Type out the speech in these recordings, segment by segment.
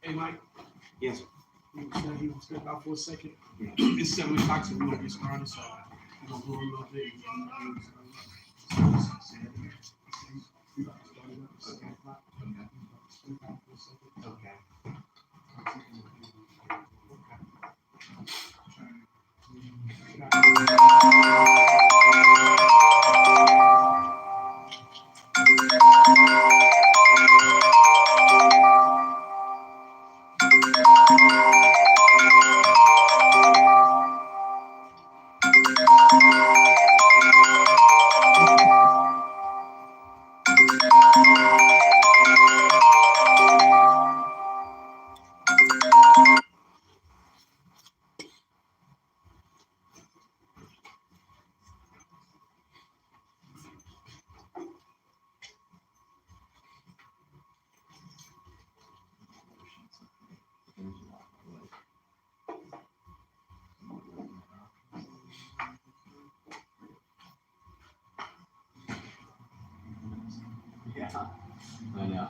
Hey, Mike. Yes. You said you step out for a second. It's 7 o'clock, so we're gonna get started. So I'm gonna go a little bit. Okay. Yeah, I know.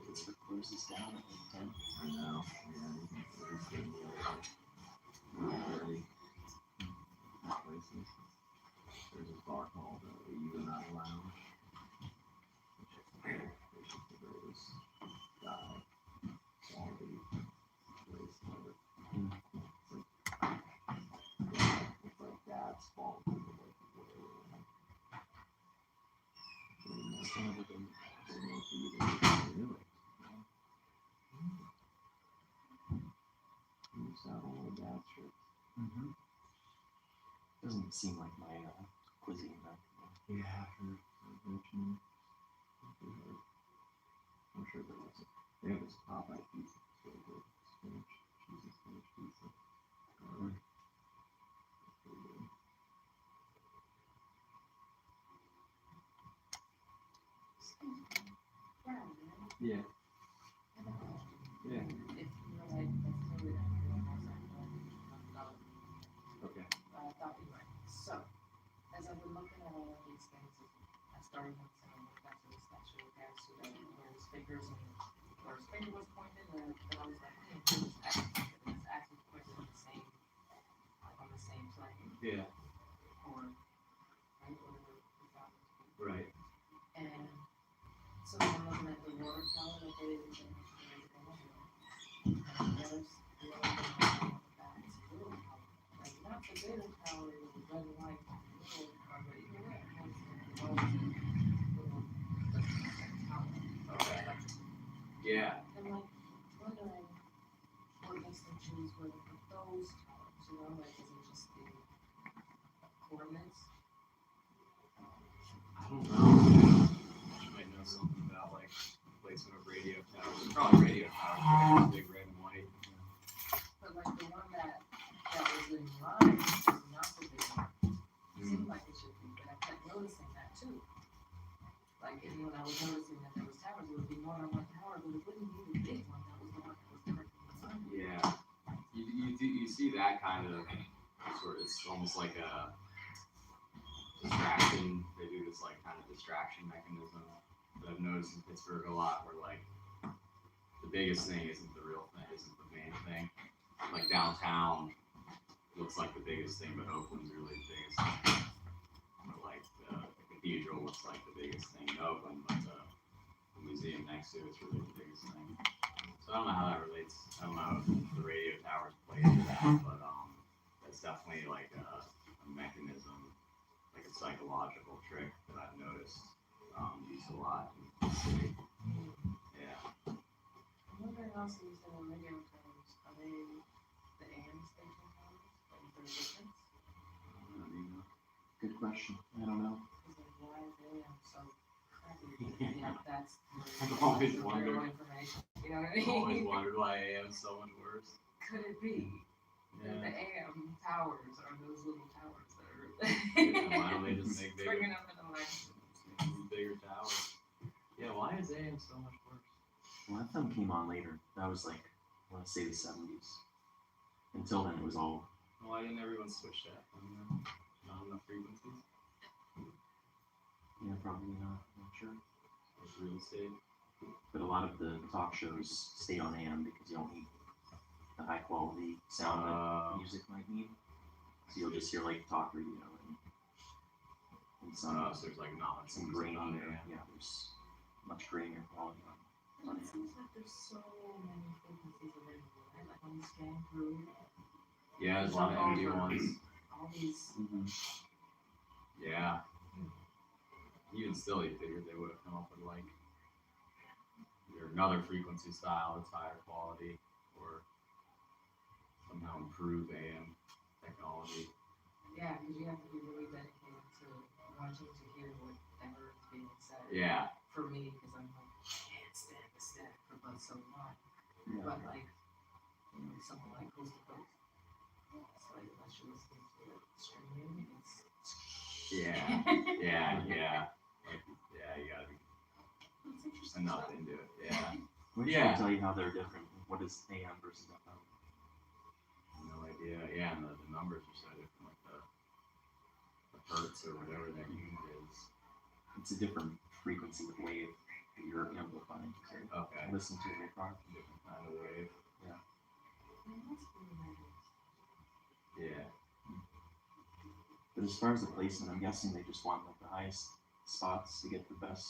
It's the closest down at 10. I know. Places. There's a bar called the You Not Lounge. Which is the greatest quality place ever. It's like dad's fault. Doesn't seem like my cuisine though. Yeah, I'm sure there was they have this Popeye pizza. It's really good. Spinach, cheesy spinach pizza. Yeah. Yeah. Okay. So, as I've been looking at all of these things, I started noticing I went back to the statue of Gatsu where his fingers and where his finger was pointed, and I was like, he was actually pointed on the same, like on the same plane. Yeah. Or right, whatever we found it to be. Right. And so I'm looking at the water tower that they did in the not the beta tower, it was red and white, but either way, it was Okay. Yeah. I'm like wondering what makes them choose where to put those towers, you know, like is it just the coordinates? I don't know. You might know something about like placement of radio towers. Probably radio towers, right? Big red and white. But like the one that was in line is not the big one. It seemed like it should be, but I kept noticing that too. Like and when I was noticing that there was towers, it would be more than one tower, but it wouldn't be the big one that was the one that was directly in line. Yeah. You see that kind of sort of, it's almost like a distraction. They do this like kind of distraction mechanism that I've noticed in Pittsburgh a lot where like the biggest thing isn't the real thing, isn't the main thing. Like downtown looks like the biggest thing, but Oakland's really the biggest thing. Or like the cathedral looks like the biggest thing in Oakland, but the museum next to it's really the biggest thing. So I don't know how that relates. I don't know if the radio towers play into that, but that's definitely like a mechanism, like a psychological trick that I've noticed used a lot in the city. Yeah. I'm wondering also you said on radio towers, are they the AM station towers? Like, is there a difference? Good question. I don't know. Because like, why is AM so crappy? Yeah, that's I've always real wondered. information. You know what I I've always mean? wondered why AM is so much worse. Could it be that the Yeah. AM towers are those little towers that are Yeah, why don't they just make bigger? bringing up an election? Bigger towers. Yeah, why is AM so much worse? Well, FM came on later. That was like, I want to say the 70s. Until then, it was all. Why didn't everyone switch to FM then? Not enough frequencies? Yeah, probably not. I'm not sure. Like real estate? But a lot of the talk shows stay on AM because you don't need the high quality sound that music might need. So you'll just hear like talk radio and some So there's like not much some music grainy. on AM. Yeah, there's much grainier quality on. It seems like there's so many frequencies available, right? Like when you scan through Yeah, there's a lot of empty ones. all these. Yeah. Even still, you figured they would have come up with like either another frequency style that's higher quality or somehow improve AM technology. Yeah, because you have to be really dedicated to wanting to hear whatever is being said. Yeah. For me, because I'm like, I can't stand the static for but so long. Yeah. But like, you know, something like Coast to Coast, it's like unless you're listening to it streaming, it's. Yeah. Like, yeah, you gotta be It's interesting. enough stuff. into it. Yeah. Which Yeah. will tell you how they're different. What is AM versus FM? No idea. Yeah, and the numbers are so different, like the hertz or whatever their unit is. It's a different frequency of wave that you're amplifying. So Okay. listen to it apart. Different kind of wave. Yeah, that's really nice. Yeah. But as far as the placement, I'm guessing they just want like the highest spots to get the best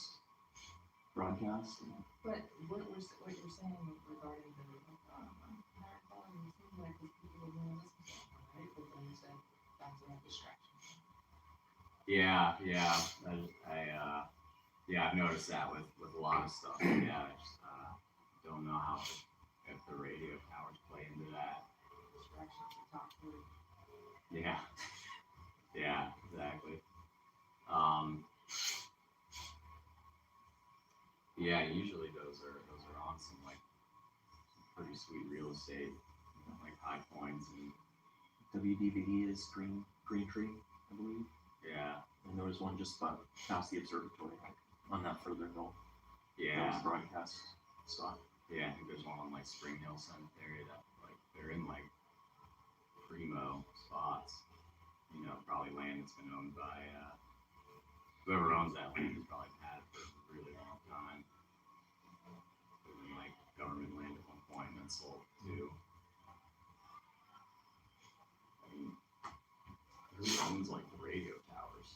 broadcast. But what you're saying regarding the higher quality, it seems like the people are going to listen to it, right? But then you said that's a distraction. Yeah. I've noticed that with a lot of stuff. Yeah, I just don't know how if the radio towers play into that. Distraction to talk through. Yeah. Yeah, exactly. Yeah, usually those are on some like some pretty sweet real estate, like High Points and WDVD is Green Tree, I believe. yeah. And there was one just past the observatory, like, on that further hill. That Yeah. was a broadcast spot. Yeah, I think there's one on like Spring Hill Cemetery that like they're in like primo spots. You know, probably land that's been owned by whoever owns that land has probably had it for a really long time. It was like government land at one point and then sold to. I mean, who owns like the radio towers?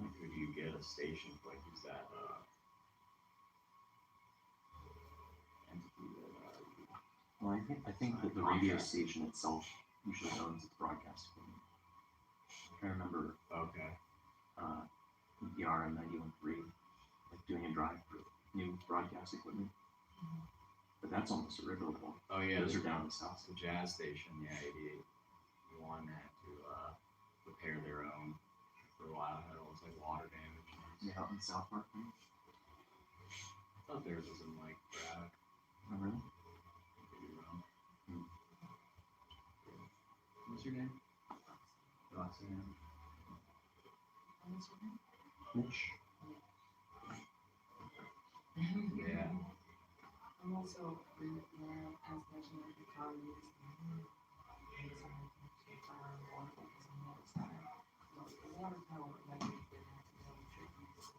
Like, who do you get a station like who's that entity that Well, I think that the radio station itself usually owns its broadcast equipment. I remember okay. EPR and 91.3 like doing a drive for new broadcast equipment. But that's almost irrevocable. Oh yeah, Those there's are down the south. the jazz station, yeah, 88. Wann had to repair their own for a while. Had all this like water damage. Yeah, out in South Park. Right? I thought theirs was in like Braddock. Oh, really? Could be wrong. What's your name? Roxanne. What's your name? Mitch? Yeah. I'm also as mentioned with the colleagues. The water tower, like we did have to know the treatments,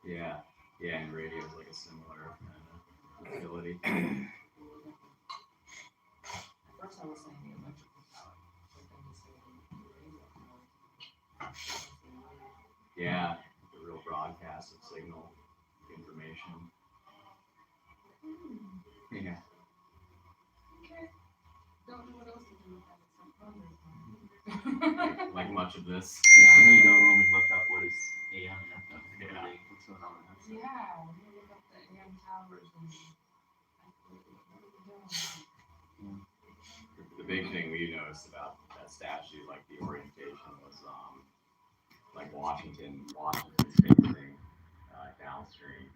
Yeah. Yeah, and radio is like a similar kind of utility. First I was saying the electrical power, but then you said the radio power. Yeah, the real broadcast of signal information. Yeah. Okay. Don't know what else to do with that except wonder. Like much of this. Yeah, I'm gonna go home and look up what is AM and FM. Yeah. What's So how that's Yeah, when you look up the AM towers and what are we doing? The big thing we noticed about that statue, like the orientation, was like Washington's facing downstream.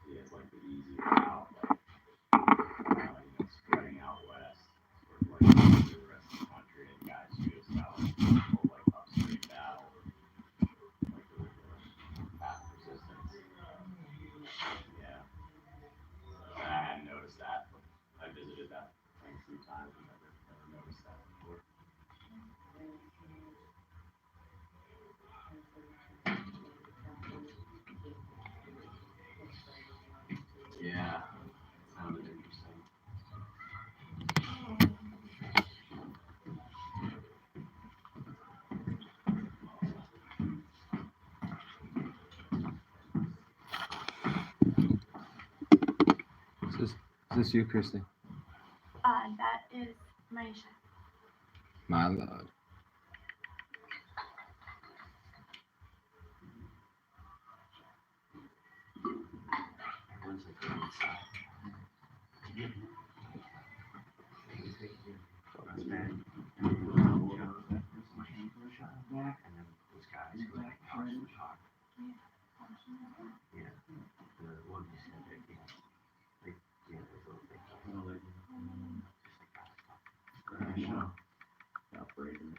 He has like the easy route, like spreading out west, sort of like the rest of the country, and guys who just got like full, like upstream battle, like the path resistance. Yeah, and I hadn't noticed that, but I visited that thing a few times and never noticed that before. Yeah, sounded interesting. Is this you, Christy? That is Maisha. My lord. Everyone's like going inside. RasBen. And then those guys who like powerful talk. Yeah. The one who said that, like, those little things. Just like that. Operating.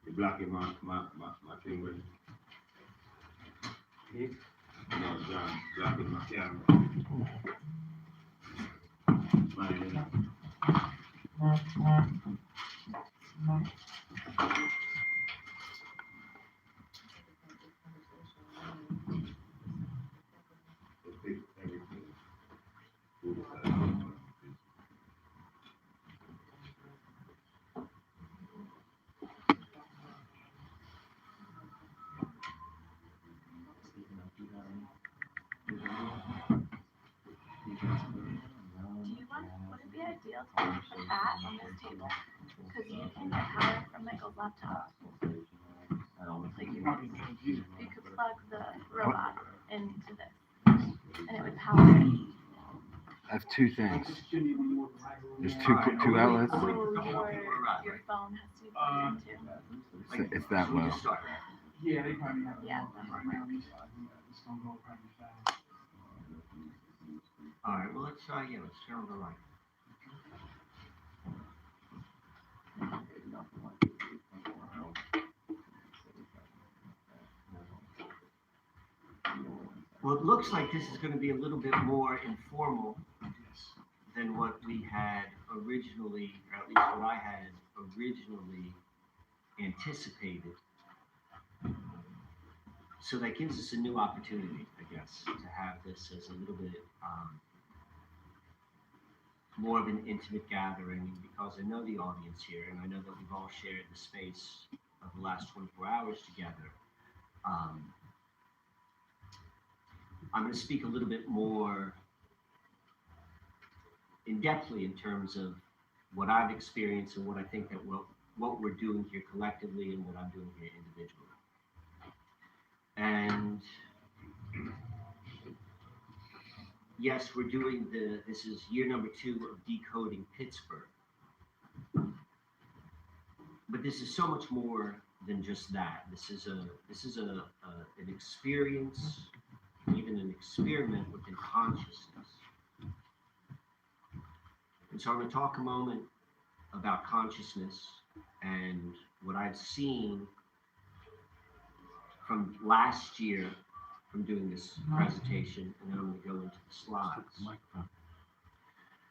You're blocking my fingers. No, John, blocking my camera. Everything. Would it be ideal to put that on this table? Because you can get power from Michael's laptop. Like you could plug the robot into this, and it would power it. I have two things. There's two outlets. Or your phone has to be plugged into. It's that low. Yeah, they probably have. Yeah. It's gonna go probably fast. Alright, well, let's try again. Let's turn on the light. Well, it looks like this is going to be a little bit more informal than what we had originally, or at least what I had originally anticipated. So that gives us a new opportunity, I guess, to have this as a little bit more of an intimate gathering, because I know the audience here, and I know that we've all shared the space of the last 24 hours together. I'm going to speak a little bit more in-depthly in terms of what I've experienced and what I think that what we're doing here collectively and what I'm doing here individually. And yes, we're doing this is year number 2 of Decoding Pittsburgh. But this is so much more than just that. This is an experience, even an experiment within consciousness. And so I'm going to talk a moment about consciousness and what I've seen from last year from doing this presentation, and then I'm going to go into the slides.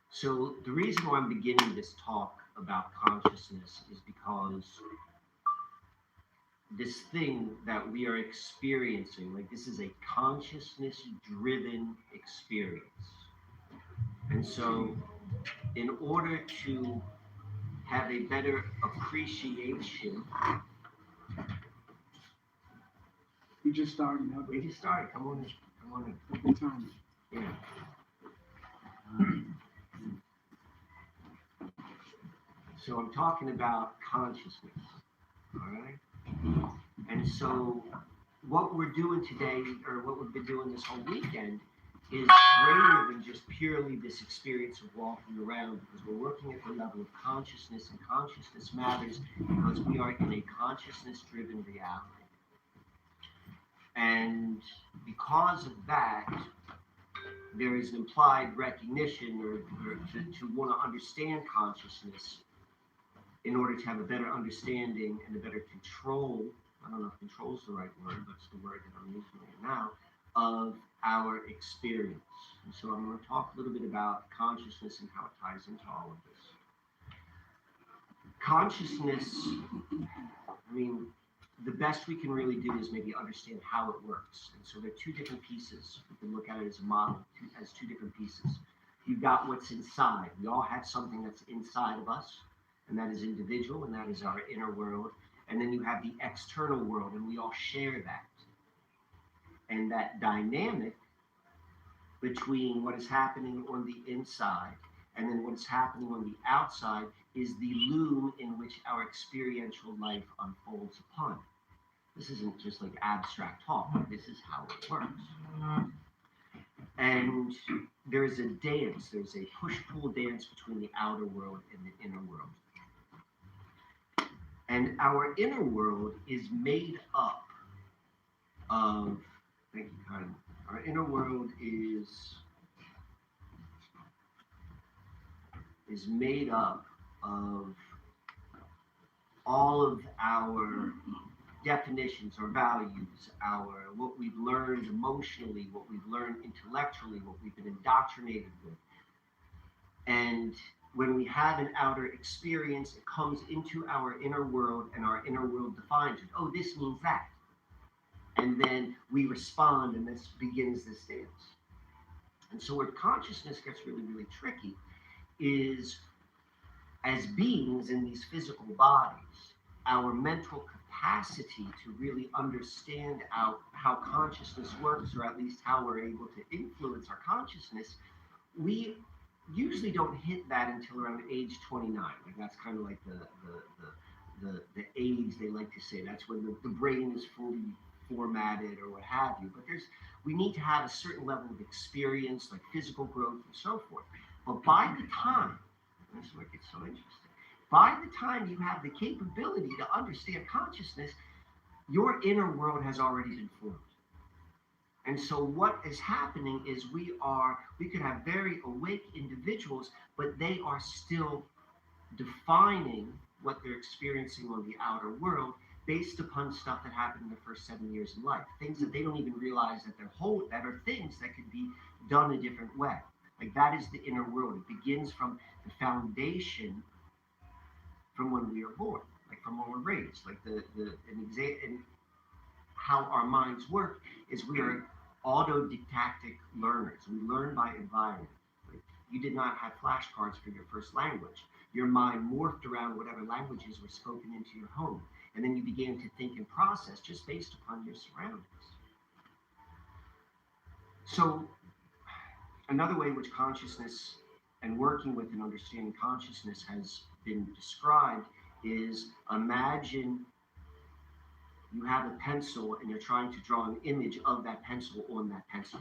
So the reason why I'm beginning this talk about consciousness is because this thing that we are experiencing, like this is a consciousness-driven experience. And so, in order to have a better appreciation, We just started now, we just started. Come on in. Come on in. but good time. Yeah. So I'm talking about consciousness, all right? And so what we're doing today, or what we've been doing this whole weekend, is greater than just purely this experience of walking around, because we're working at the level of consciousness, and consciousness matters because we are in a consciousness-driven reality. And because of that, there is an implied recognition or to want to understand consciousness in order to have a better understanding and a better control. I don't know if control is the right word, but it's the word that I'm using right now, of our experience. And so I'm going to talk a little bit about consciousness and how it ties into all of this. Consciousness, I mean, the best we can really do is maybe understand how it works. And so there are two different pieces. We can look at it as a model, as two different pieces. You've got what's inside. We all have something that's inside of us, and that is individual, and that is our inner world. And then you have the external world, and we all share that. And that dynamic between what is happening on the inside and then what is happening on the outside is the loom in which our experiential life unfolds upon. This isn't just like abstract talk, this is how it works. And there's a dance, there's a push-pull dance between the outer world and the inner world. And our inner world is made up of, thank you, Karen. Our inner world is made up of all of our definitions, our values, our what we've learned emotionally, what we've learned intellectually, what we've been indoctrinated with. And when we have an outer experience, it comes into our inner world, and our inner world defines it. Oh, this means that. And then we respond, and this begins this dance. And so where consciousness gets really, really tricky is, as beings in these physical bodies, our mental capacity to really understand how consciousness works, or at least how we're able to influence our consciousness, we usually don't hit that until around age 29. Like that's kind of like the age they like to say. That's when the brain is fully formatted or what have you. But we need to have a certain level of experience, like physical growth and so forth. But by the time, this is where it gets so interesting, by the time you have the capability to understand consciousness, your inner world has already been formed. And so what is happening is we could have very awake individuals, but they are still defining what they're experiencing on the outer world based upon stuff that happened in the first 7 years of life. Things that they don't even realize that that are things that could be done a different way. Like that is the inner world. It begins from the foundation from when we are born, like from when we're raised. Like and how our minds work is we are autodidactic learners. We learn by environment. Like you did not have flashcards for your first language. Your mind morphed around whatever languages were spoken into your home. And then you began to think and process just based upon your surroundings. So another way in which consciousness and working with and understanding consciousness has been described is, imagine you have a pencil and you're trying to draw an image of that pencil on that pencil.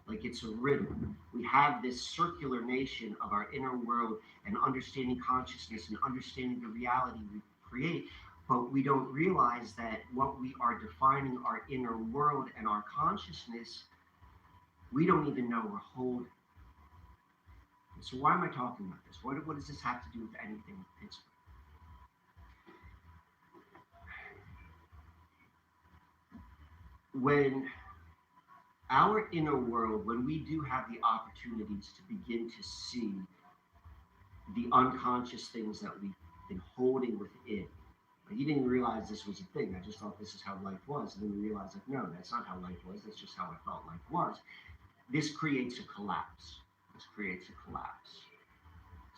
Like it's a riddle. We have this circular nation of our inner world and understanding consciousness and understanding the reality we create, but we don't realize that what we are defining our inner world and our consciousness, we don't even know we're holding. And so why am I talking about this? What does this have to do with anything with Pittsburgh? When our inner world, when we do have the opportunities to begin to see the unconscious things that we've been holding within, like you didn't realize this was a thing. I just thought this is how life was. And then we realized like, no, that's not how life was. That's just how I felt life was. This creates a collapse. which creates a collapse.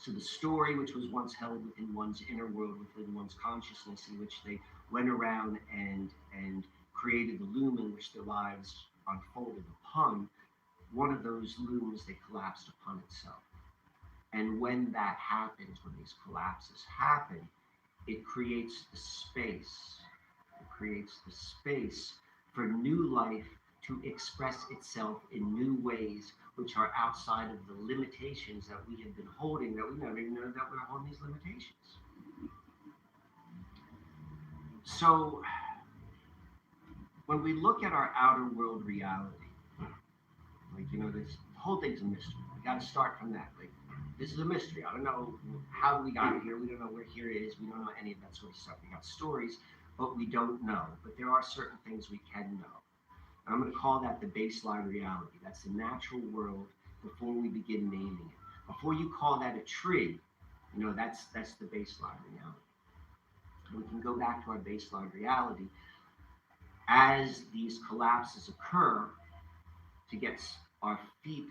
So the story, which was once held within one's inner world, within one's consciousness, in which they went around and created the loom in which their lives unfolded upon, one of those looms they collapsed upon itself. And when that happens, when these collapses happen, it creates the space. It creates the space for new life to express itself in new ways, which are outside of the limitations that we have been holding, that we never even know that we're holding these limitations. So, when we look at our outer world reality, like, this whole thing's a mystery. We got to start from that. Like, this is a mystery. I don't know how we got here. We don't know where here is. We don't know any of that sort of stuff. We got stories, but we don't know. But there are certain things we can know. And I'm going to call that the baseline reality. That's the natural world before we begin naming it. Before you call that a tree, that's the baseline reality. And we can go back to our baseline reality as these collapses occur to get our feet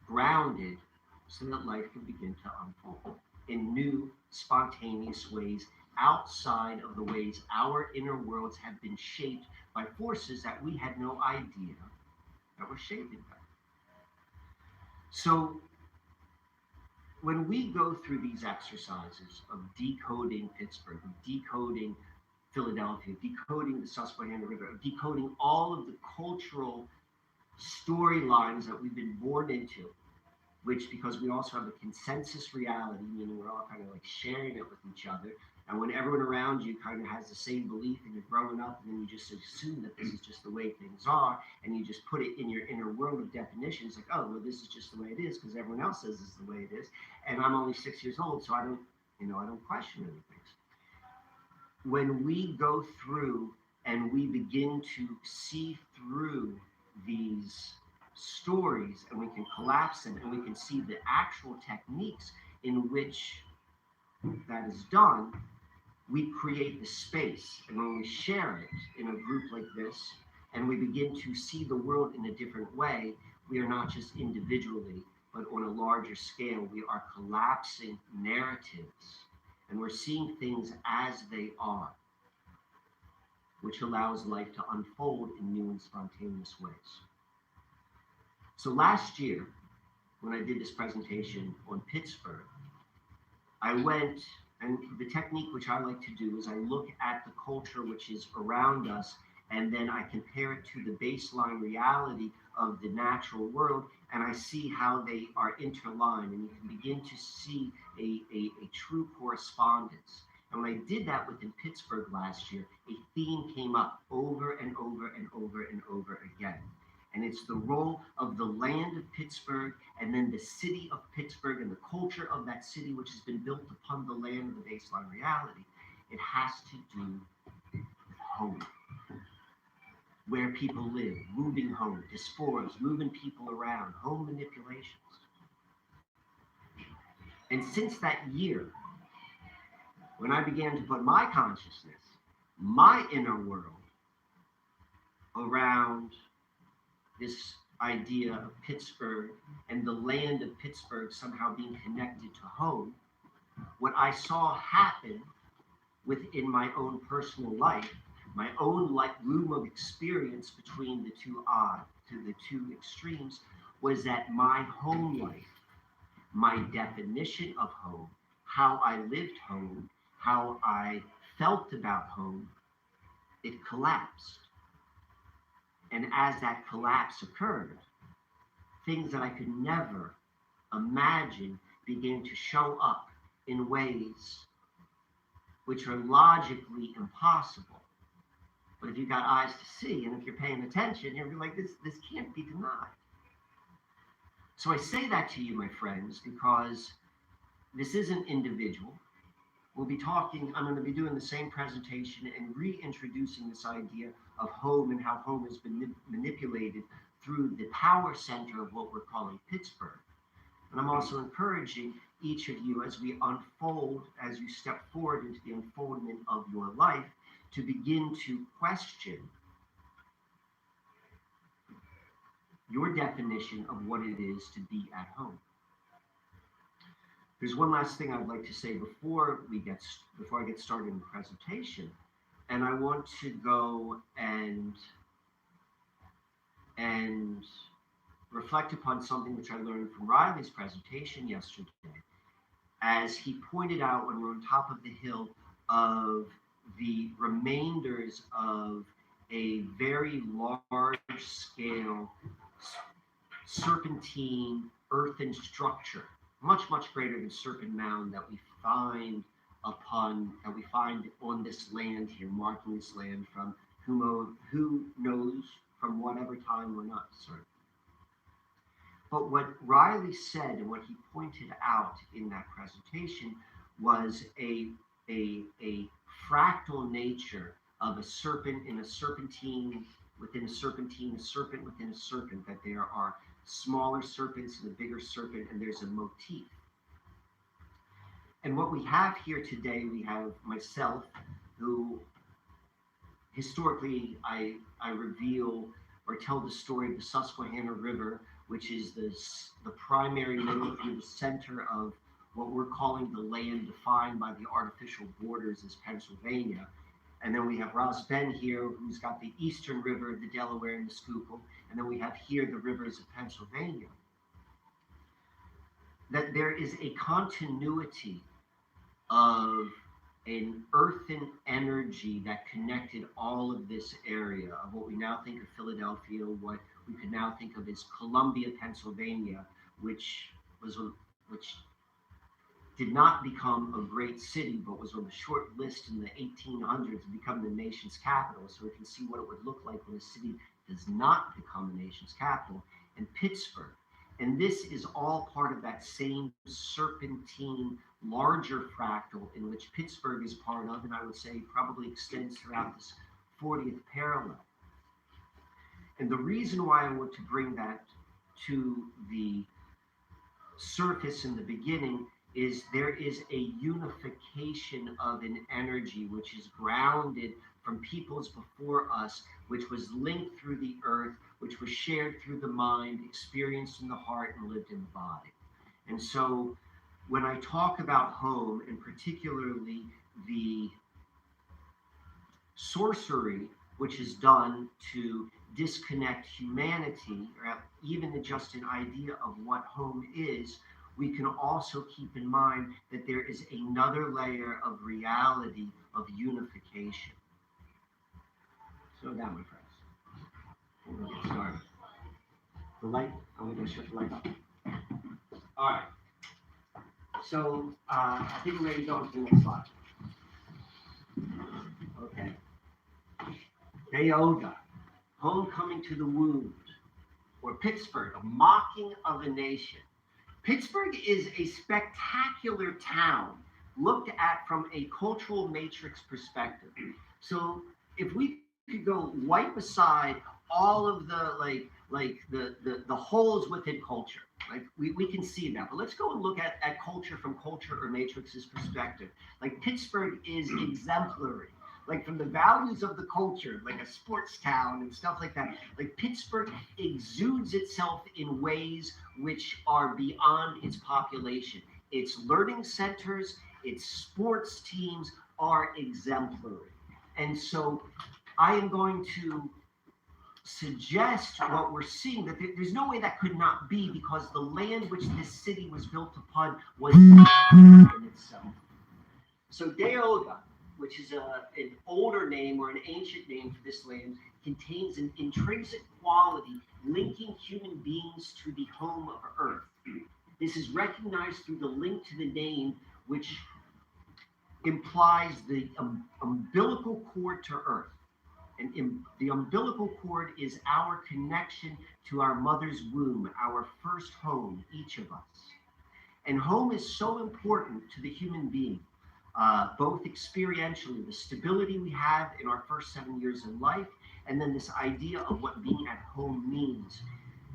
grounded so that life can begin to unfold in new, spontaneous ways outside of the ways our inner worlds have been shaped by forces that we had no idea that were shaping them. So when we go through these exercises of decoding Pittsburgh, of decoding Philadelphia, decoding the Susquehanna River, of decoding all of the cultural storylines that we've been born into, which, because we also have a consensus reality, meaning we're all kind of like sharing it with each other, and when everyone around you kind of has the same belief and you're growing up, and then you just assume that this is just the way things are, and you just put it in your inner world of definitions, like, oh, well, this is just the way it is because everyone else says this is the way it is, and I'm only 6 years old, so I don't question anything. When we go through and we begin to see through these stories, and we can collapse them, and we can see the actual techniques in which that is done, we create the space. And when we share it in a group like this, and we begin to see the world in a different way, we are not just individually, but on a larger scale, we are collapsing narratives, and we're seeing things as they are, which allows life to unfold in new and spontaneous ways. So last year, when I did this presentation on Pittsburgh, I went, and the technique which I like to do is I look at the culture which is around us, and then I compare it to the baseline reality of the natural world, and I see how they are interlined, and you can begin to see a true correspondence. And when I did that within Pittsburgh last year, a theme came up over and over and over and over again. And it's the role of the land of Pittsburgh, and then the city of Pittsburgh and the culture of that city, which has been built upon the land of the baseline reality. It has to do with home, where people live, moving home, diasporas, moving people around, home manipulations. And since that year, when I began to put my consciousness, my inner world, around this idea of Pittsburgh and the land of Pittsburgh somehow being connected to home, what I saw happen within my own personal life, my own loom of experience between the two extremes, was that my home life, my definition of home, how I lived home, how I felt about home, it collapsed. And as that collapse occurred, things that I could never imagine began to show up in ways which are logically impossible. But if you've got eyes to see, and if you're paying attention, you'll be like, this can't be denied. So I say that to you, my friends, because this isn't individual. We'll be talking, I'm going to be doing the same presentation and reintroducing this idea of home and how home has been manipulated through the power center of what we're calling Pittsburgh. And I'm also encouraging each of you, as we unfold, as you step forward into the unfoldment of your life, to begin to question your definition of what it is to be at home. There's one last thing I'd like to say before I get started in the presentation, and I want to go and reflect upon something which I learned from Riley's presentation yesterday, as he pointed out when we're on top of the hill of the remainders of a very large scale serpentine earthen structure, much greater than Serpent Mound, that we find on this land here, marking this land from who knows from whatever time, we're not certain. But what Riley said and what he pointed out in that presentation was a fractal nature of a serpent in a serpentine within a serpentine, a serpent within a serpent, that there are smaller serpents and a bigger serpent, and there's a motif. And what we have here today, we have myself, who historically I reveal or tell the story of the Susquehanna River, which is the primary road through the center of what we're calling the land defined by the artificial borders as Pennsylvania. And then we have RasBen here, who's got the eastern river, the Delaware and the Schuylkill. And then we have here the rivers of Pennsylvania. That there is a continuity of an earthen energy that connected all of this area of what we now think of Philadelphia, what we could now think of as Columbia, Pennsylvania, which did not become a great city, but was on the short list in the 1800s to become the nation's capital. So we can see what it would look like when a city does not become a nation's capital, and Pittsburgh. And this is all part of that same serpentine, larger fractal in which Pittsburgh is part of, and I would say probably extends throughout this 40th parallel. And the reason why I want to bring that to the surface in the beginning is there is a unification of an energy which is grounded from peoples before us, which was linked through the earth, which was shared through the mind, experienced in the heart, and lived in the body. And so when I talk about home, and particularly the sorcery which is done to disconnect humanity, or even just an idea of what home is, we can also keep in mind that there is another layer of reality of unification. Slow down, my friends. We're going to get started. The light, I'm going to shut the light off. All right. So I think we're ready to go on to the next slide. Okay. Decoded, homecoming to the wound, or Pittsburgh, a mocking of a nation. Pittsburgh is a spectacular town looked at from a cultural matrix perspective. So if we could go wipe aside all of the the holes within culture, like we can see that, but let's go and look at culture from culture or matrix's perspective. Like Pittsburgh is exemplary, like from the values of the culture, like a sports town and stuff like that. Like Pittsburgh exudes itself in ways which are beyond its population. Its learning centers, its sports teams are exemplary. And so I am going to suggest what we're seeing, that there's no way that could not be, because the land which this city was built upon was in itself. So Decoded, which is an older name or an ancient name for this land, contains an intrinsic quality linking human beings to the home of Earth. This is recognized through the link to the name, which implies the umbilical cord to Earth. And the umbilical cord is our connection to our mother's womb, our first home, each of us. And home is so important to the human being, both experientially, the stability we have in our first 7 years in life, and then this idea of what being at home means.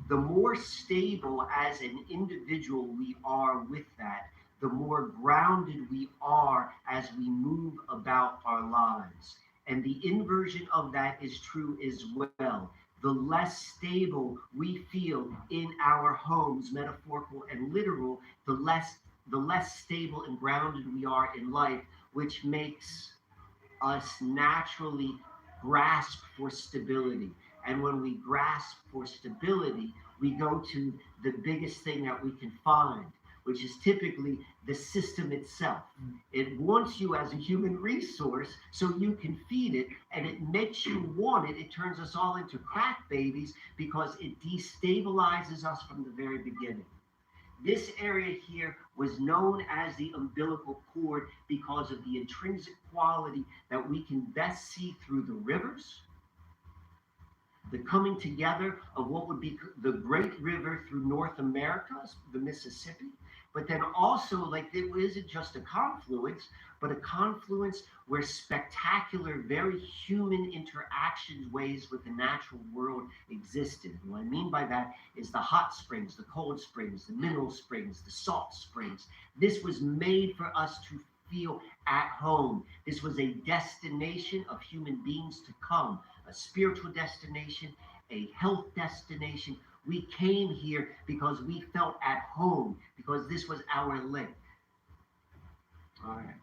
The more stable as an individual we are with that, the more grounded we are as we move about our lives. And the inversion of that is true as well. the less stable we feel in our homes, metaphorical and literal, the less stable and grounded we are in life, which makes us naturally grasp for stability. And when we grasp for stability, we go to the biggest thing that we can find, which is typically the system itself. It wants you as a human resource so you can feed it, and it makes you want it. It turns us all into crack babies because it destabilizes us from the very beginning. This area here was known as the umbilical cord because of the intrinsic quality that we can best see through the rivers, the coming together of what would be the great river through North America, the Mississippi, but then also, like, it isn't just a confluence, but a confluence where spectacular, very human interactions ways with the natural world existed. And what I mean by that is the hot springs, the cold springs, the mineral springs, the salt springs. This was made for us to feel at home. This was a destination of human beings to come, a spiritual destination, a health destination. We came here because we felt at home, because this was our link. All right.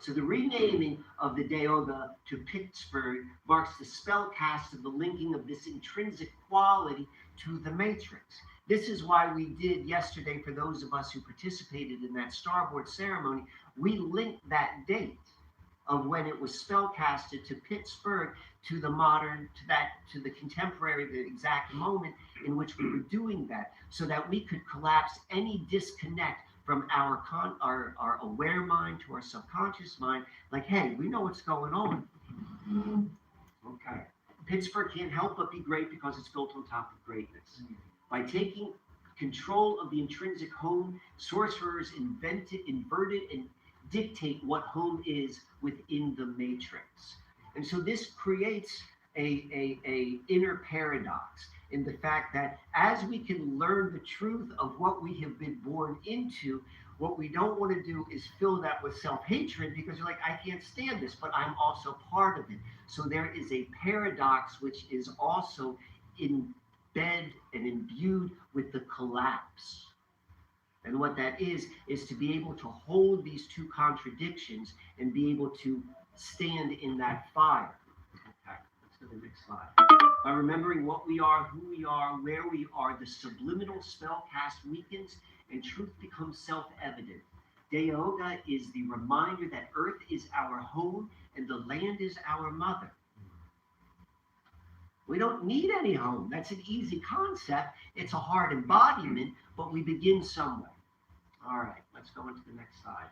So the renaming of the Deoga to Pittsburgh marks the spell cast of the linking of this intrinsic quality to the matrix. This is why we did yesterday, for those of us who participated in that starboard ceremony, we linked that date of when it was spellcasted to Pittsburgh, to the modern, to the contemporary, the exact moment in which we were doing that, so that we could collapse any disconnect from our aware mind to our subconscious mind. Like, hey, we know what's going on. Okay. Pittsburgh can't help but be great because it's built on top of greatness. By taking control of the intrinsic home, sorcerers inverted and dictate what home is within the matrix. And so this creates a inner paradox in the fact that as we can learn the truth of what we have been born into, what we don't want to do is fill that with self-hatred, because you're like, I can't stand this, but I'm also part of it. So there is a paradox which is also in bed and imbued with the collapse. And what that is to be able to hold these two contradictions and be able to stand in that fire. Okay, let's go to the next slide. By remembering what we are, who we are, where we are, the subliminal spell cast weakens and truth becomes self-evident. Deoga is the reminder that Earth is our home and the land is our mother. We don't need any home. That's an easy concept. It's a hard embodiment, but we begin somewhere. All right, let's go into the next slide.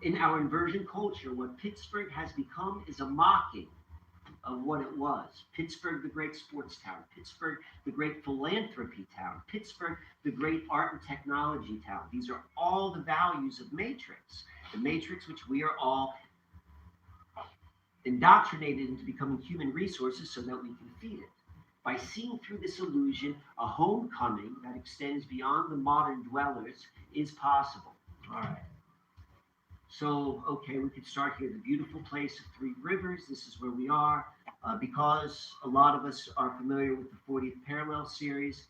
In our inversion culture, what Pittsburgh has become is a mocking of what it was. Pittsburgh, the great sports town. Pittsburgh, the great philanthropy town. Pittsburgh, the great art and technology town. These are all the values of Matrix. The Matrix, which we are all indoctrinated into becoming human resources so that we can feed it. By seeing through this illusion, a homecoming that extends beyond the modern dwellers is possible. All right. So, okay, we could start here. The beautiful place of three rivers. This is where we are. Because a lot of us are familiar with the 40th Parallel series,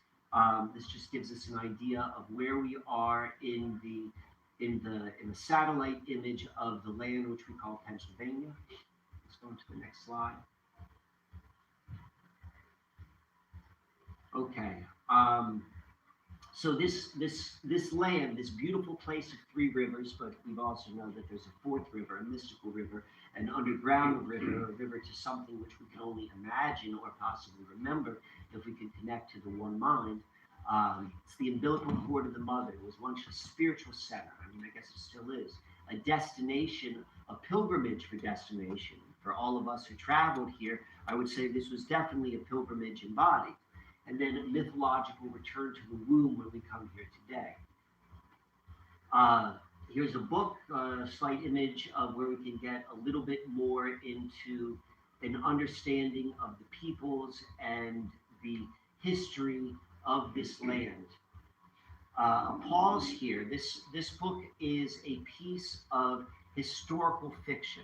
this just gives us an idea of where we are in the satellite image of the land which we call Pennsylvania. Let's go into the next slide. Okay. So this land, this beautiful place of three rivers, but we've also known that there's a fourth river, a mystical river, an underground river, a river to something which we can only imagine or possibly remember if we can connect to the one mind. It's the umbilical cord of the mother. It was once a spiritual center. I mean, I guess it still is. A destination, a pilgrimage for destination. For all of us who traveled here, I would say this was definitely a pilgrimage embodied. And then a mythological return to the womb when we come here today. Here's a book, a slight image of where we can get a little bit more into an understanding of the peoples and the history of this land. A pause here. This book is a piece of historical fiction.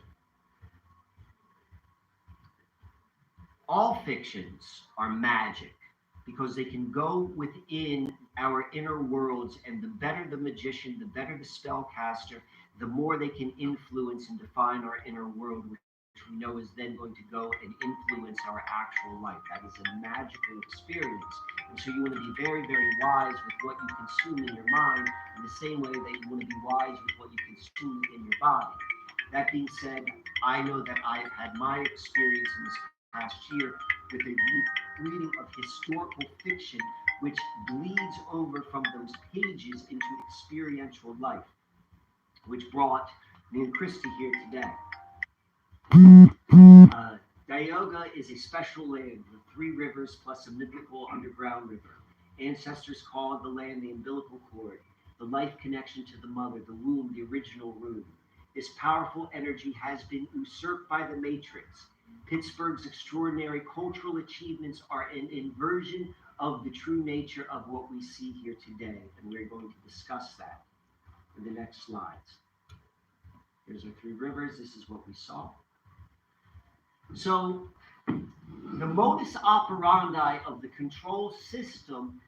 All fictions are magic because they can go within our inner worlds, and the better the magician, the better the spellcaster, the more they can influence and define our inner world, which we know is then going to go and influence our actual life. That is a magical experience. And so you want to be very, very wise with what you consume in your mind, in the same way that you want to be wise with what you consume in your body. That being said, I know that I've had my experience in this past year with a reading of historical fiction, which bleeds over from those pages into experiential life, which brought me and Christy here today. Dioga is a special land with 3 rivers plus a mythical underground river. Ancestors called the land the umbilical cord, the life connection to the mother, the womb, the original root. This powerful energy has been usurped by the matrix. Pittsburgh's extraordinary cultural achievements are an inversion of the true nature of what we see here today, and we're going to discuss that in the next slides. Here's our 3 rivers. This is what we saw. So the modus operandi of the control system,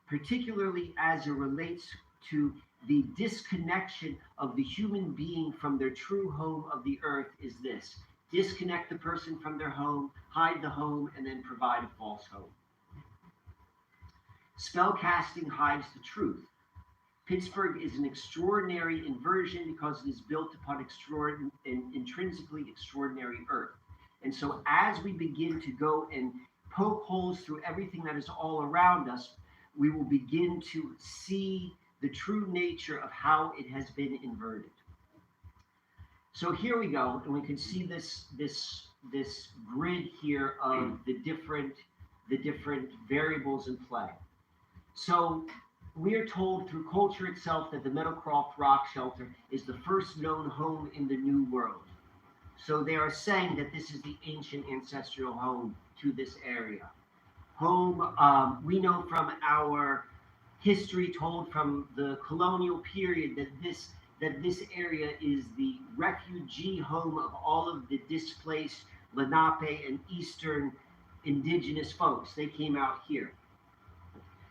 particularly as it relates to the disconnection of the human being from their true home of the earth, is this: disconnect the person from their home, hide the home, and then provide a false home. Spellcasting hides the truth. Pittsburgh is an extraordinary inversion because it is built upon intrinsically extraordinary earth. And so as we begin to go and poke holes through everything that is all around us, we will begin to see the true nature of how it has been inverted. So here we go, and we can see this grid here of the different variables in play. So we are told through culture itself that the Meadowcroft Rock Shelter is the first known home in the New World. So they are saying that this is the ancient ancestral home to this area. Home, we know from our history told from the colonial period that this area is the refugee home of all of the displaced Lenape and Eastern indigenous folks. They came out here.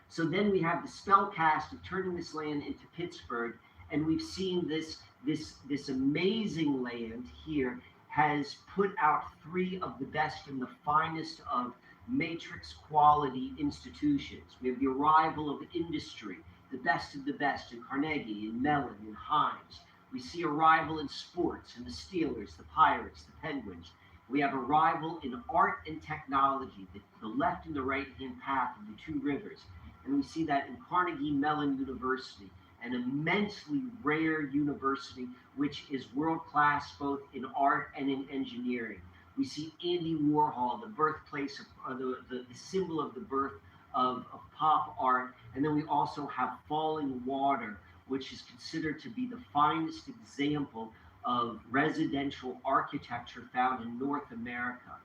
So then we have the spellcast of turning this land into Pittsburgh, and we've seen this amazing land here has put out 3 of the best and the finest of matrix quality institutions. We have the arrival of industry, the best of the best in Carnegie, in Mellon, in Hines. We see arrival in sports, in the Steelers, the Pirates, the Penguins. We have arrival in art and technology, the left and the right-hand path of the 2 rivers. And we see that in Carnegie Mellon University, an immensely rare university, which is world-class both in art and in engineering. We see Andy Warhol, the birthplace of the symbol of the birth of pop art. And then we also have Falling Water, which is considered to be the finest example of residential architecture found in North America.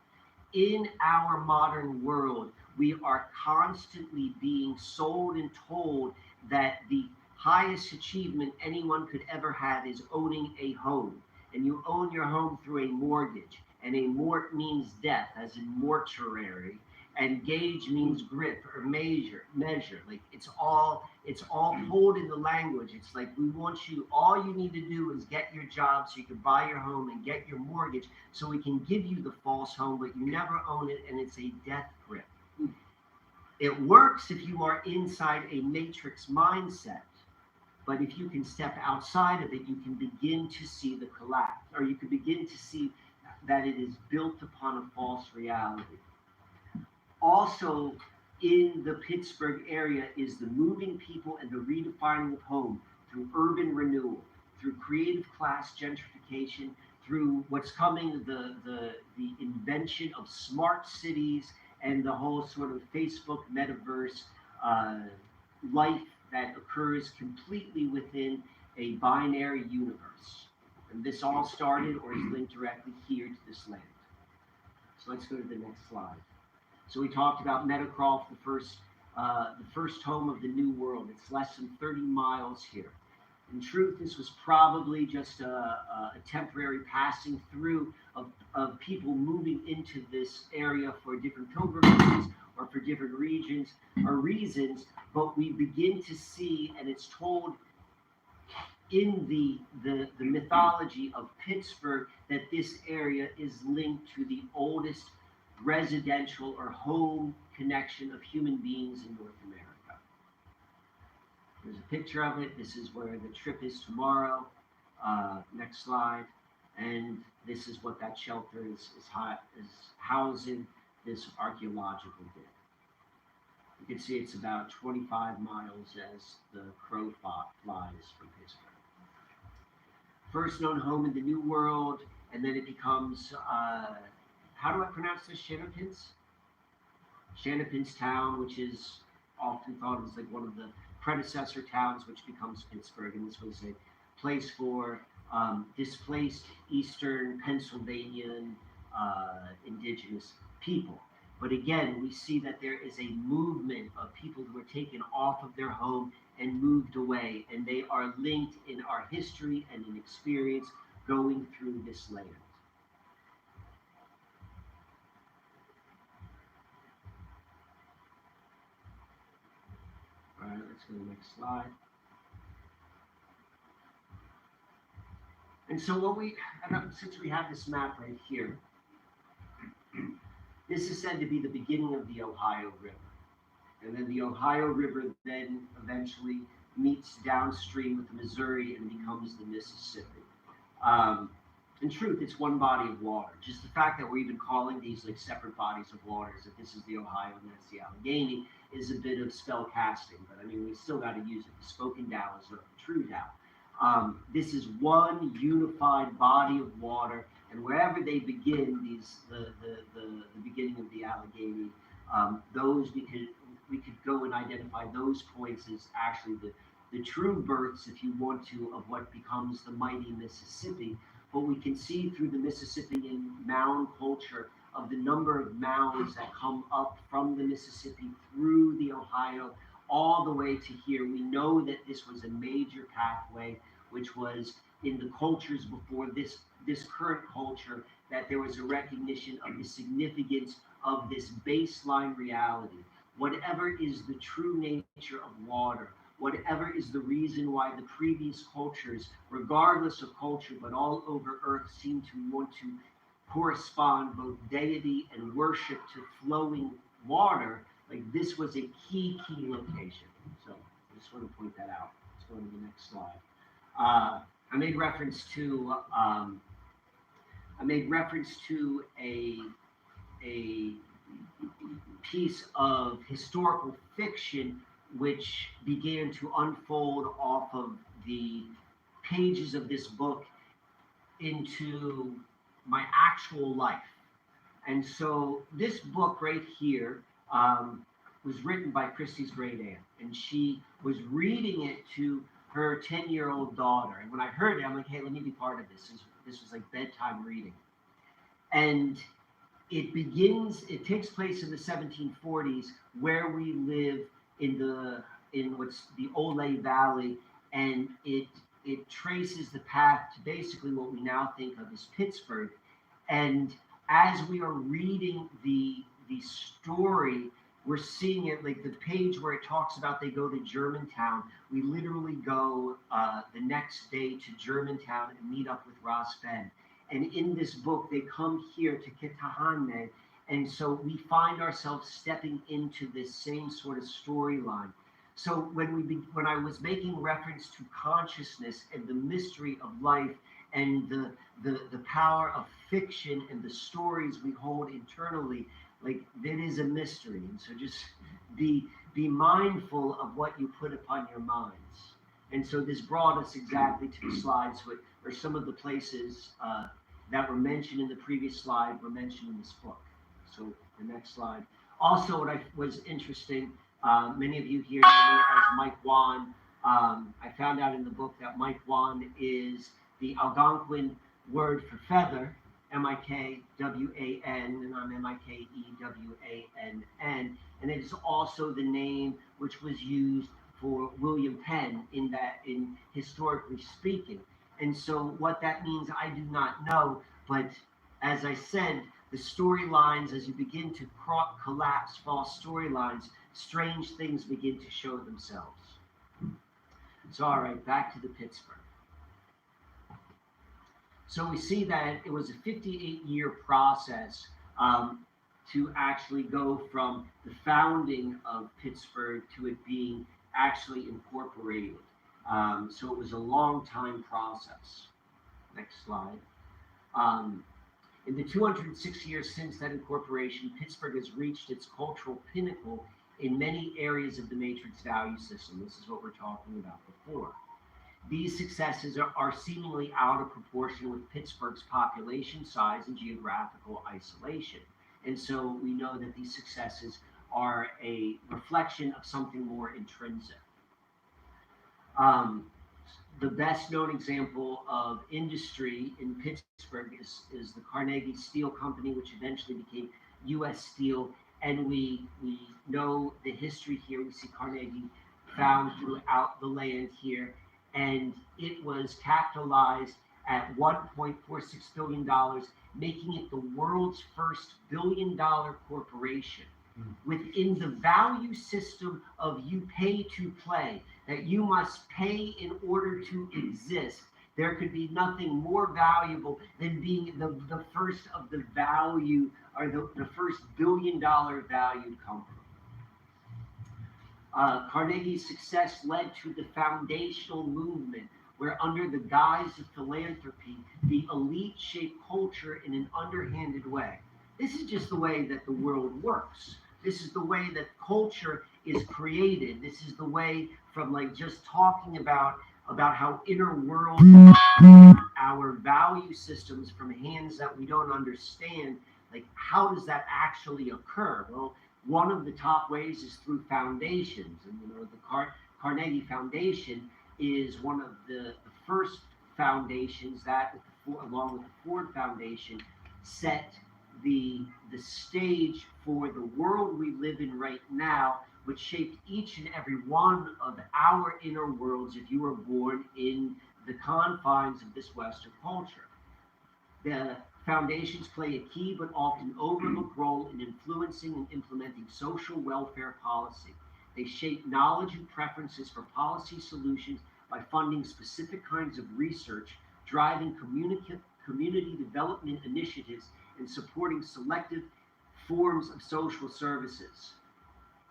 In our modern world, we are constantly being sold and told that the highest achievement anyone could ever have is owning a home. And you own your home through a mortgage. And a mort means death, as in mortuary. And gauge means grip or measure. Like it's all told in the language. It's like, we want you, all you need to do is get your job so you can buy your home and get your mortgage so we can give you the false home, but you never own it, and it's a death grip. It works if you are inside a matrix mindset, but if you can step outside of it, you can begin to see the collapse, or you can begin to see that it is built upon a false reality. Also, in the Pittsburgh area is the moving people and the redefining of home through urban renewal, through creative class gentrification, through what's coming, the invention of smart cities and the whole sort of Facebook metaverse life that occurs completely within a binary universe. And this all started or is linked directly here to this land. So let's go to the next slide. So we talked about Meadowcroft, the first home of the New World. It's less than 30 miles here. In truth, this was probably just a temporary passing through of people moving into this area for different pilgrimages or for different regions or reasons, but we begin to see, and it's told in the mythology of Pittsburgh, that this area is linked to the oldest residential or home connection of human beings in North America. There's a picture of it. This is where the trip is tomorrow. Next slide. And this is what that shelter is housing this archaeological dig. You can see it's about 25 miles as the crow flies from Pittsburgh. First known home in the New World, and then it becomes, how do I pronounce this, Shanapin's town, which is often thought of as like one of the predecessor towns, which becomes Pittsburgh, and this was a place for displaced Eastern Pennsylvanian indigenous people. But again, we see that there is a movement of people who were taken off of their home and moved away, and they are linked in our history and in experience going through this land. All right, let's go to the next slide. And so since we have this map right here, this is said to be the beginning of the Ohio River. And then the Ohio River then eventually meets downstream with the Missouri and becomes the Mississippi. In truth, it's one body of water. Just the fact that we're even calling these like separate bodies of waters, that this is the Ohio and that's the Allegheny, is a bit of spell casting. But I mean, we still got to use it. The spoken Tao is not the true Tao. This is one unified body of water, and wherever they begin, the beginning of the Allegheny, those we could go and identify those points as actually the true births, if you want to, of what becomes the mighty Mississippi. But we can see through the Mississippian mound culture of the number of mounds that come up from the Mississippi through the Ohio all the way to here. We know that this was a major pathway, which was in the cultures before this current culture, that there was a recognition of the significance of this baseline reality. Whatever is the true nature of water, whatever is the reason why the previous cultures, regardless of culture, but all over Earth, seem to want to correspond both deity and worship to flowing water, like this was a key location. So I just want to point that out. Let's go to the next slide. I made reference to a piece of historical fiction which began to unfold off of the pages of this book into my actual life. And so this book right here was written by Christie's great aunt, and she was reading it to her 10-year-old daughter. And when I heard it, I'm like, hey, let me be part of this. This was like bedtime reading. And it takes place in the 1740s, where we live in what's the Olay Valley, and it traces the path to basically what we now think of as Pittsburgh. And as we are reading the story, we're seeing it like the page where it talks about they go to Germantown. We literally go the next day to Germantown and meet up with RasBen. And in this book, they come here to Kitahane. And so we find ourselves stepping into this same sort of storyline. So when I was making reference to consciousness and the mystery of life and the power of fiction and the stories we hold internally, like that is a mystery. And so just be mindful of what you put upon your minds. And so this brought us exactly to the slides where some of the places that were mentioned in the previous slide were mentioned in this book. So the next slide. Also, what was interesting, many of you here know me as Mike Wann. I found out in the book that Mike Wann is the Algonquin word for feather, M-I-K-W-A-N, and I'm M-I-K-E-W-A-N-N. And it is also the name which was used for William Penn in historically speaking. And so what that means, I do not know. But as I said, the storylines, as you begin to collapse false storylines, strange things begin to show themselves. So, all right, back to the Pittsburgh. So we see that it was a 58-year process to actually go from the founding of Pittsburgh to it being actually incorporated. So it was a long time process. Next slide. In the 206 years since that incorporation, Pittsburgh has reached its cultural pinnacle in many areas of the matrix value system. This is what we're talking about before. These successes are seemingly out of proportion with Pittsburgh's population size and geographical isolation. And so we know that these successes are a reflection of something more intrinsic. The best known example of industry in Pittsburgh is the Carnegie Steel Company, which eventually became U.S. Steel. And we know the history here. We see Carnegie found throughout the land here. And it was capitalized at $1.46 billion, making it the world's first billion-dollar corporation. Within the value system of you pay to play, that you must pay in order to exist, there could be nothing more valuable than being the first of the value, or the first billion-dollar valued company. Carnegie's success led to the foundational movement, where under the guise of philanthropy, the elite shape culture in an underhanded way. This is just the way that the world works. This is the way that culture is created. This is the way from like just talking about how inner world, our value systems from hands that we don't understand, like how does that actually occur? Well, one of the top ways is through foundations. And you know, the Carnegie Foundation is one of the first foundations that, along with the Ford Foundation, set the stage for the world we live in right now, which shaped each and every one of our inner worlds if you were born in the confines of this Western culture. The foundations play a key but often overlooked role in influencing and implementing social welfare policy. They shape knowledge and preferences for policy solutions by funding specific kinds of research, driving community development initiatives, and supporting selective forms of social services.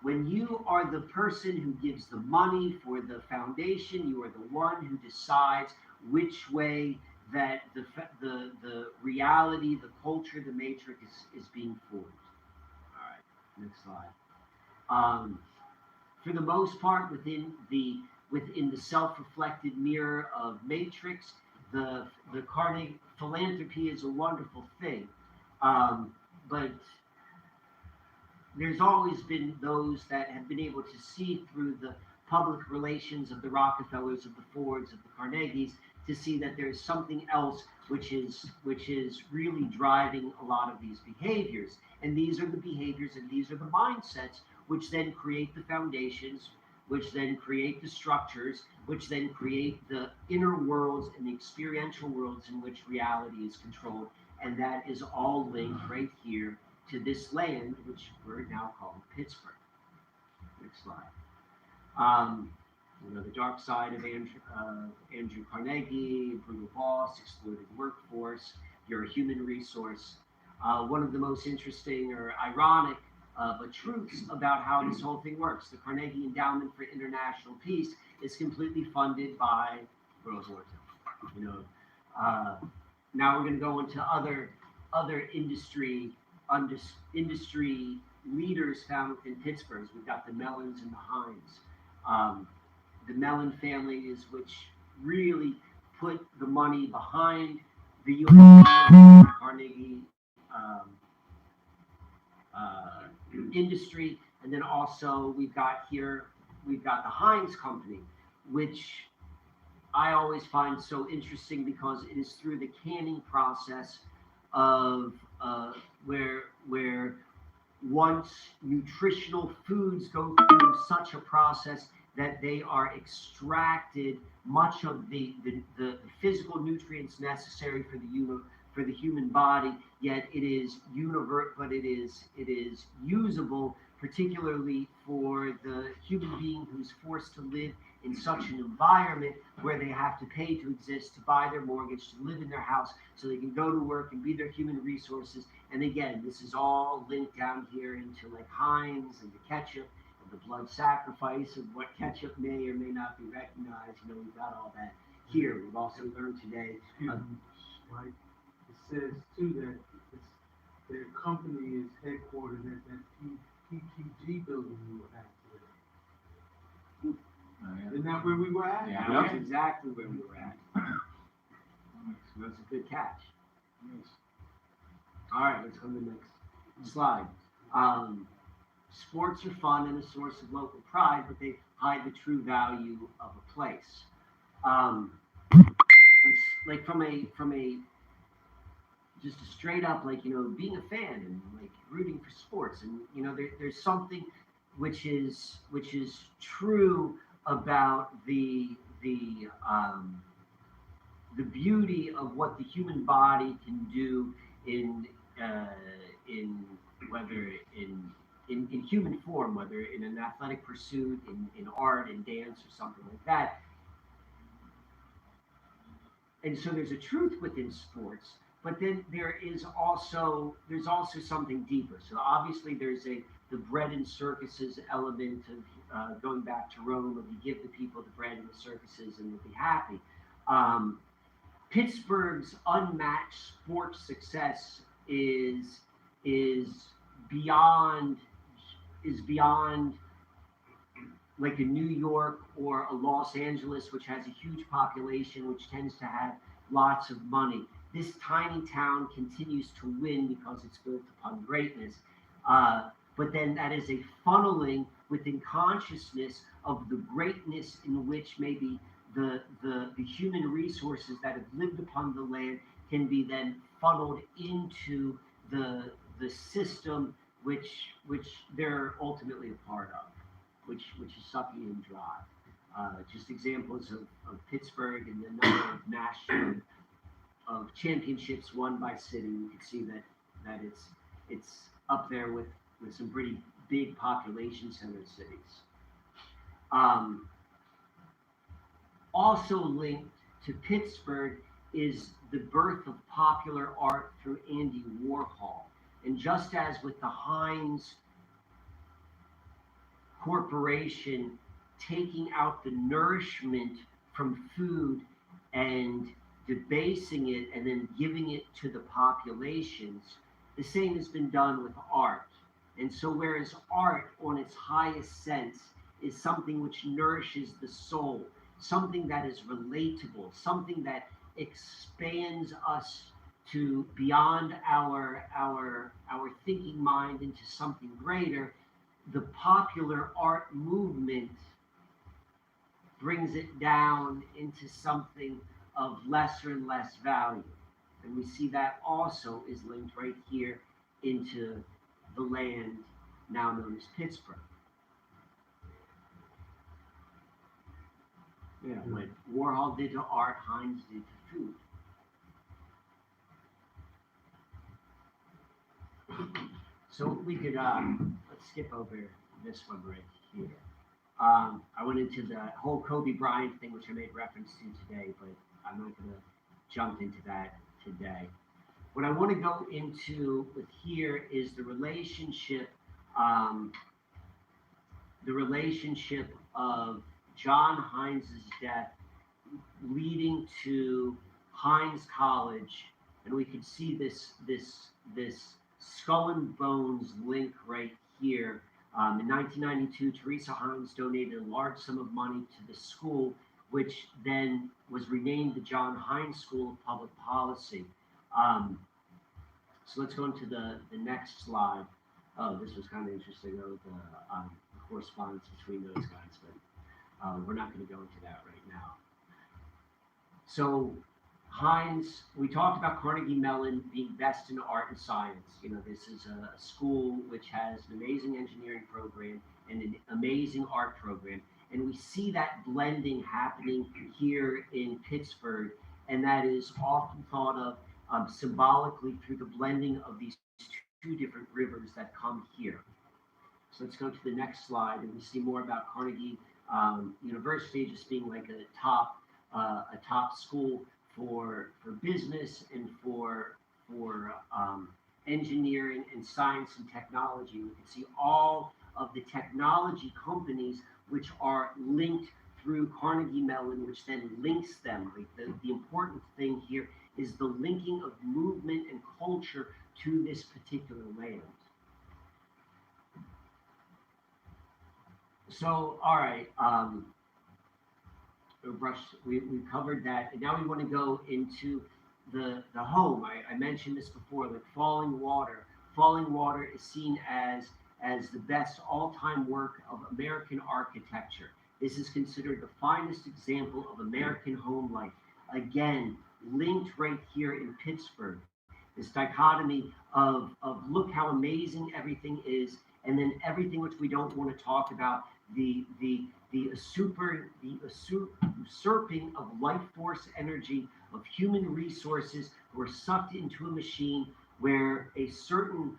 When you are the person who gives the money for the foundation, you are the one who decides which way that the reality, the culture, the matrix is being formed. All right, next slide. For the most part, within the self-reflected mirror of matrix, the Carnegie philanthropy is a wonderful thing, but there's always been those that have been able to see through the public relations of the Rockefellers, of the Fords, of the Carnegies, to see that there's something else which is really driving a lot of these behaviors. And these are the behaviors and these are the mindsets which then create the foundations, which then create the structures, which then create the inner worlds and the experiential worlds in which reality is controlled. And that is all linked right here to this land, which we're now calling Pittsburgh. Next slide. You know, the dark side of Andrew Carnegie, brutal boss, exploited workforce, you're a human resource. One of the most interesting or ironic but truths about how this whole thing works. The Carnegie Endowment for International Peace is completely funded by World War II. You know, now we're going to go into other industry leaders found within Pittsburgh. We've got the Mellons and the Hines. The Mellon family is which really put the money behind the U.S. Carnegie industry, and then also we've got the Heinz Company, which I always find so interesting because it is through the canning process of where once nutritional foods go through such a process, that they are extracted much of the physical nutrients necessary for the human body, yet it is but it is usable, particularly for the human being who's forced to live in such an environment where they have to pay to exist, to buy their mortgage, to live in their house, so they can go to work and be their human resources. And again, this is all linked down here into like Heinz and the ketchup and the blood sacrifice of what ketchup may or may not be recognized. You know, we've got all that here. We've also learned today. Right. It says too that their company is headquartered at that PPG building we were at today. Isn't that where we were at? Yeah. That's exactly where we were at. So that's a good catch. All right, let's go to the next slide. Sports are fun and a source of local pride, but they hide the true value of a place. Like from a just a straight up, like, you know, being a fan and like rooting for sports, and you know, there's something which is true about the beauty of what the human body can do in whether in human form, whether in an athletic pursuit, in art, in dance, or something like that. And so there's a truth within sports, but then there's also something deeper. So obviously there's the bread and circuses element of going back to Rome, of you give the people the bread and the circuses and they'll be happy. Pittsburgh's unmatched sports success is beyond like a New York or a Los Angeles, which has a huge population, which tends to have lots of money. This tiny town continues to win because it's built upon greatness. But then that is a funneling within consciousness of the greatness in which maybe the human resources that have lived upon the land can be then funneled into the system which they're ultimately a part of, which is sucking them dry. Just examples of Pittsburgh and the number of national of championships won by city. You can see that it's up there with some pretty big population center cities. Also linked to Pittsburgh is the birth of popular art through Andy Warhol. And just as with the Heinz Corporation taking out the nourishment from food and debasing it and then giving it to the populations, the same has been done with art. And so whereas art on its highest sense is something which nourishes the soul, something that is relatable, something that expands us to beyond our thinking mind into something greater, the popular art movement brings it down into something of lesser and less value. And we see that also is linked right here into the land now known as Pittsburgh. Yeah, what Warhol did to art, Heinz did to food. So we could, let's skip over this one right here. I went into the whole Kobe Bryant thing, which I made reference to today, but I'm not going to jump into that today. What I want to go into with here is the relationship of John Heinz's death leading to Heinz College, and we can see this skull and bones link right here. In 1992, Teresa Heinz donated a large sum of money to the school, which then was renamed the John Heinz School of Public Policy. So let's go into the next slide. Oh, this was kind of interesting, though, the correspondence between those guys, but we're not going to go into that right now. So Heinz, we talked about Carnegie Mellon being best in art and science. You know, this is a school which has an amazing engineering program and an amazing art program. And we see that blending happening here in Pittsburgh, and that is often thought of symbolically through the blending of these two different rivers that come here. So let's go to the next slide, and we see more about Carnegie University just being like a top school for business and for engineering and science and technology. We can see all of the technology companies which are linked through Carnegie Mellon, which then links them. Like the important thing here is the linking of movement and culture to this particular land. So, all right, we covered that, and now we want to go into the home. I mentioned this before, like Falling Water. Falling Water is seen as the best all-time work of American architecture. This is considered the finest example of American home life. Again, linked right here in Pittsburgh. This dichotomy of look how amazing everything is, and then everything which we don't want to talk about, the usurping of life force energy of human resources who are sucked into a machine where a certain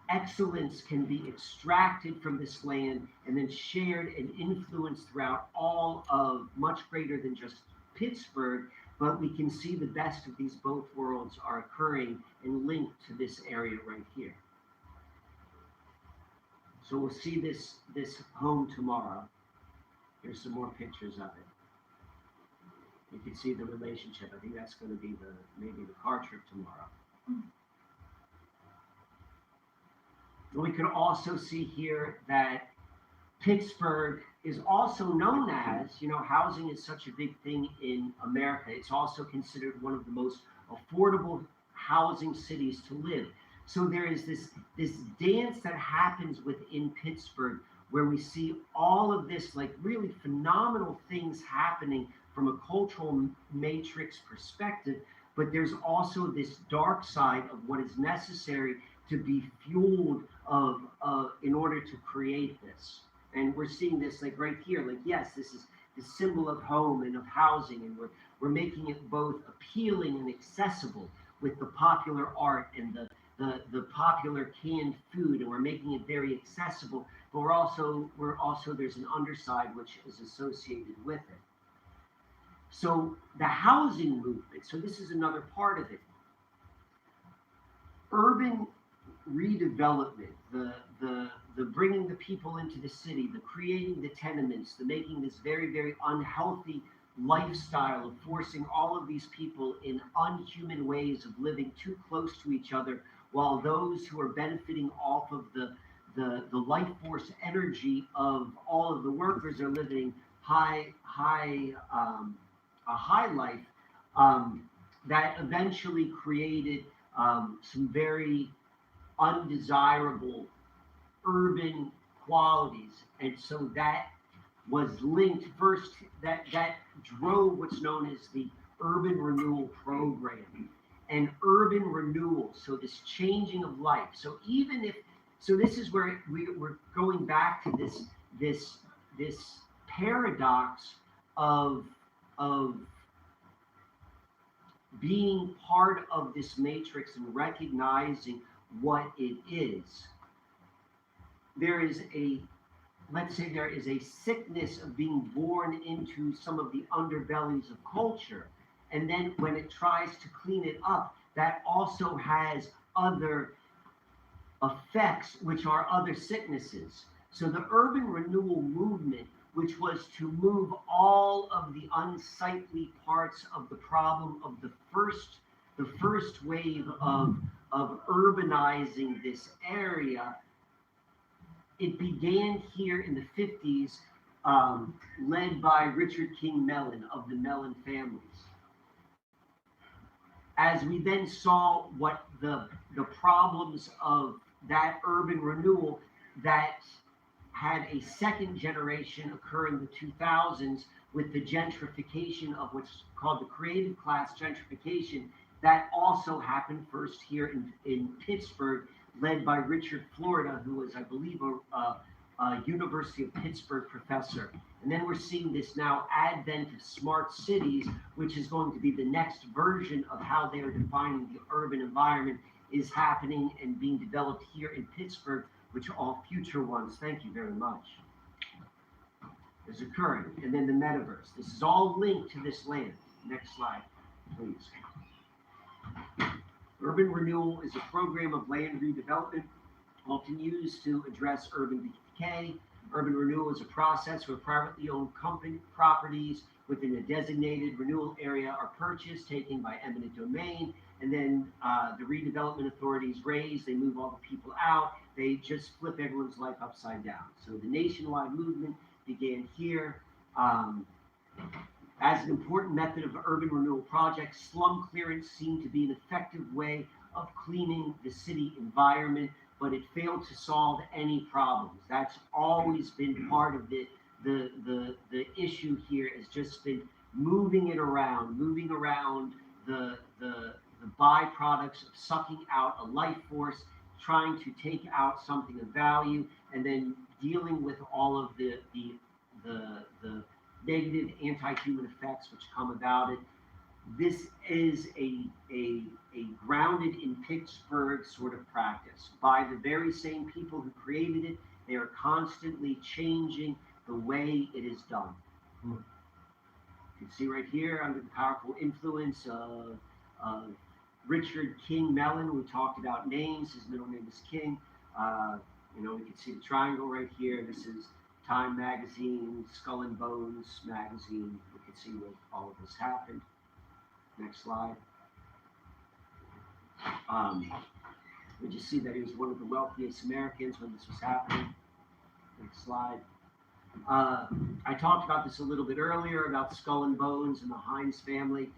excellence can be extracted from this land and then shared and influenced throughout all of much greater than just Pittsburgh, but we can see the best of these both worlds are occurring and linked to this area right here. So we'll see this home tomorrow. Here's some more pictures of it. You can see the relationship. I think that's going to be maybe the car trip tomorrow. We could also see here that Pittsburgh is also known as, housing is such a big thing in America. It's also considered one of the most affordable housing cities to live. So there is this dance that happens within Pittsburgh where we see all of this like really phenomenal things happening from a cultural matrix perspective, but there's also this dark side of what is necessary to be fueled in order to create this. And we're seeing this like right here, like, yes, this is the symbol of home and of housing, and we're making it both appealing and accessible with the popular art and the popular canned food, and we're making it very accessible, but we're also there's an underside which is associated with it. So the housing movement, so this is another part of it. Urban redevelopment, the bringing the people into the city, the creating the tenements, the making this very, very unhealthy lifestyle of forcing all of these people in unhuman ways of living too close to each other, while those who are benefiting off of the life force energy of all of the workers are living a high life, that eventually created some very undesirable urban qualities. And so that was linked first, that drove what's known as the urban renewal program. And urban renewal, so this changing of life. So this is where we're going back to this paradox of being part of this matrix and recognizing what it is. Let's say there is a sickness of being born into some of the underbellies of culture. And then when it tries to clean it up, that also has other effects, which are other sicknesses. So the urban renewal movement, which was to move all of the unsightly parts of the problem of the first wave of urbanizing this area, it began here in the 50s, led by Richard King Mellon of the Mellon families. As we then saw what the problems of that urban renewal that had a second generation occur in the 2000s with the gentrification of what's called the creative class gentrification, that also happened first here in Pittsburgh, led by Richard Florida, who was, I believe, University of Pittsburgh professor. And then we're seeing this now advent of smart cities, which is going to be the next version of how they are defining the urban environment, is happening and being developed here in Pittsburgh, which are all future ones. Thank you very much. Is occurring. And then the metaverse. This is all linked to this land. Next slide, please. Urban renewal is a program of land redevelopment often used to address urban decay. Urban renewal is a process where privately owned company properties within a designated renewal area are purchased, taken by eminent domain, and then the redevelopment authorities raise, they move all the people out, they just flip everyone's life upside down. So the nationwide movement began here. As an important method of urban renewal projects, slum clearance seemed to be an effective way of cleaning the city environment, but it failed to solve any problems. That's always been part of the issue here, has just been moving around the byproducts of sucking out a life force, trying to take out something of value, and then dealing with all of the negative anti-human effects which come about it. This is a grounded in Pittsburgh sort of practice by the very same people who created it. They are constantly changing the way it is done. You can see right here under the powerful influence of Richard King Mellon. We talked about names. His middle name is King. We can see the triangle right here. This is Time magazine, Skull and Bones magazine. We can see where all of this happened. Next slide. We just see that he was one of the wealthiest Americans when this was happening. Next slide. I talked about this a little bit earlier about Skull and Bones and the Hines family.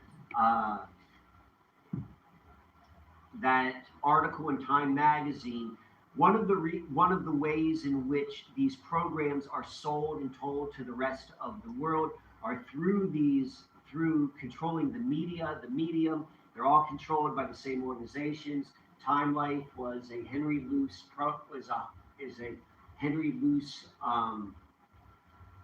That article in Time magazine. One of the ways in which these programs are sold and told to the rest of the world are through controlling the media, the medium. They're all controlled by the same organizations. Time Life was a Henry Luce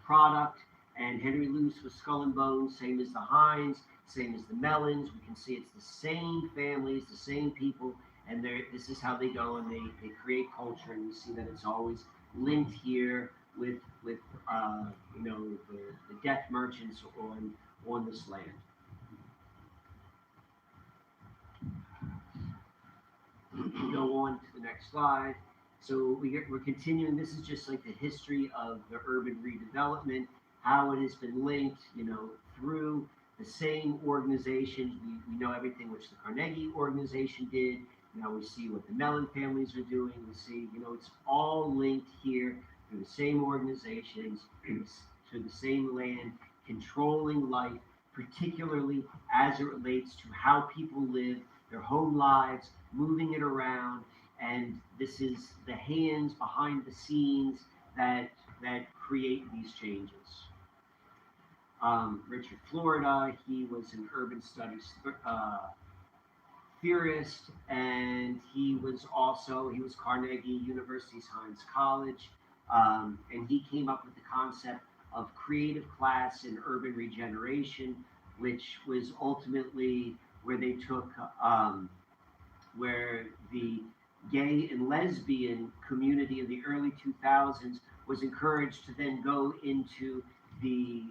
product, and Henry Luce was Skull and Bones, same as the Hines, same as the Mellons. We can see it's the same families, the same people. And this is how they go, and they create culture, and you see that it's always linked here with the death merchants on this land. Go on to the next slide. So we're continuing. This is just like the history of the urban redevelopment, how it has been linked, through the same organizations. We know everything which the Carnegie organization did. Now we see what the Mellon families are doing. We see, it's all linked here through the same organizations, to the same land, controlling life, particularly as it relates to how people live their home lives, moving it around. And this is the hands behind the scenes that create these changes. Richard Florida, he was an urban studies theorist, and he was Carnegie University's Hines College, and he came up with the concept of creative class and urban regeneration, which was ultimately where they took where the gay and lesbian community in the early 2000s was encouraged to then go into the